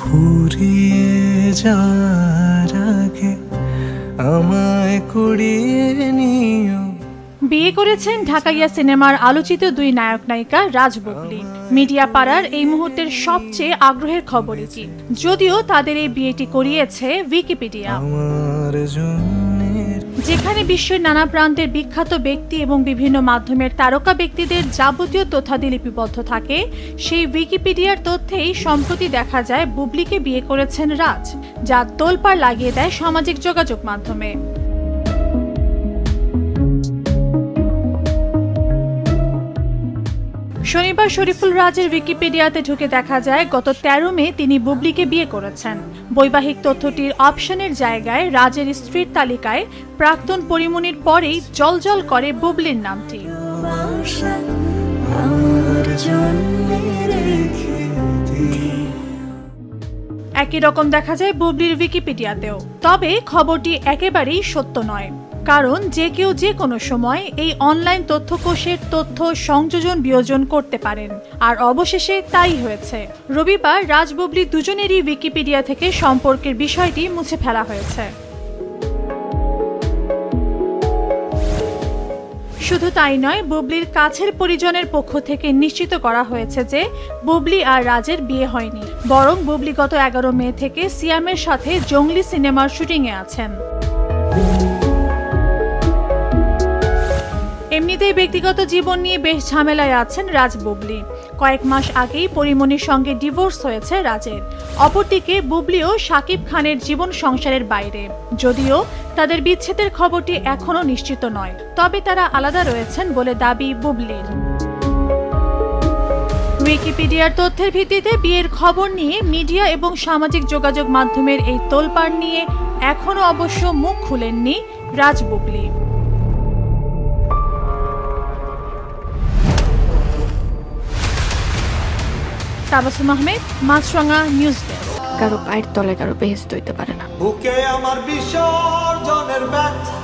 ফুরিয়ে যাওয়ার আগে আমায় কুড়িয়ে নিও। বিয়ে করেছেন ঢাকাইয়া সিনেমার আলোচিত দুই নায়ক নায়িকা রাজ বুবলি। মিডিয়া পাড়ার এই মুহূর্তের সবচেয়ে আগ্রহের খবর এটি, যদিও তাদের এই বিয়েটি করিয়েছে উইকিপিডিয়া, যেখানে বিশ্বের নানা প্রান্তের বিখ্যাত ব্যক্তি এবং বিভিন্ন মাধ্যমের তারকা ব্যক্তিদের যাবতীয় তথ্যাদি লিপিবদ্ধ থাকে। সেই উইকিপিডিয়ার তথ্যেই সম্প্রতি দেখা যায় বুবলিকে বিয়ে করেছেন রাজ, যা তোলপাড় লাগিয়ে দেয় সামাজিক যোগাযোগ মাধ্যমে। শনিবার শরীফুল রাজের উইকিপিডিয়াতে ঢুকে দেখা যায় গত 13 মে তিনি বুবলিকে বিয়ে করেছেন। বৈবাহিক তথ্যটির অপশনের জায়গায় রাজের স্ত্রীর তালিকায় প্রাক্তন পরিমণির পরেই জলজল করে বুবলির নামটি। একই রকম দেখা যায় বুবলির উইকিপিডিয়াতেও। তবে খবরটি একেবারেই সত্য নয়, কারণ যে কেউ যে কোনো সময় এই অনলাইন তথ্যকোষের তথ্য সংযোজন বিয়োজন করতে পারেন, আর অবশেষে তাই হয়েছে। রবিবার রাজ বুবলি দুজনেরই উইকিপিডিয়া থেকে সম্পর্কের বিষয়টি মুছে ফেলা হয়েছে। শুধু তাই নয়, বুবলির কাছের পরিজনের পক্ষ থেকে নিশ্চিত করা হয়েছে যে বুবলি আর রাজের বিয়ে হয়নি, বরং বুবলি গত 11 মে থেকে সিয়ামের সাথে জঙ্গলি সিনেমার শুটিংয়ে আছেন। এমনিতেই ব্যক্তিগত জীবন নিয়ে বেশ ঝামেলায় আছেন রাজ বুবলি। কয়েক মাস আগেই পরিমণির সঙ্গে ডিভোর্স হয়েছে রাজের। অপরদিকে বুবলিও শাকিব খানের জীবন সংসারের বাইরে, যদিও তাদের বিচ্ছেদের খবরটি এখনো নিশ্চিত নয়, তবে তারা আলাদা রয়েছেন বলে দাবি বুবলির। উইকিপিডিয়ার তথ্যের ভিত্তিতে বিয়ের খবর নিয়ে মিডিয়া এবং সামাজিক যোগাযোগ মাধ্যমের এই তোলপাড় নিয়ে এখনো অবশ্য মুখ খুলেননি রাজ বুবলি। তাবাসসুম আহমেদ, মাছরাঙা নিউজ ডেস্ক। কারো পায়ের তলায় কারো বেহেশত হইতে পারে না। বুকে আমার বিসর্জনের ব্যথা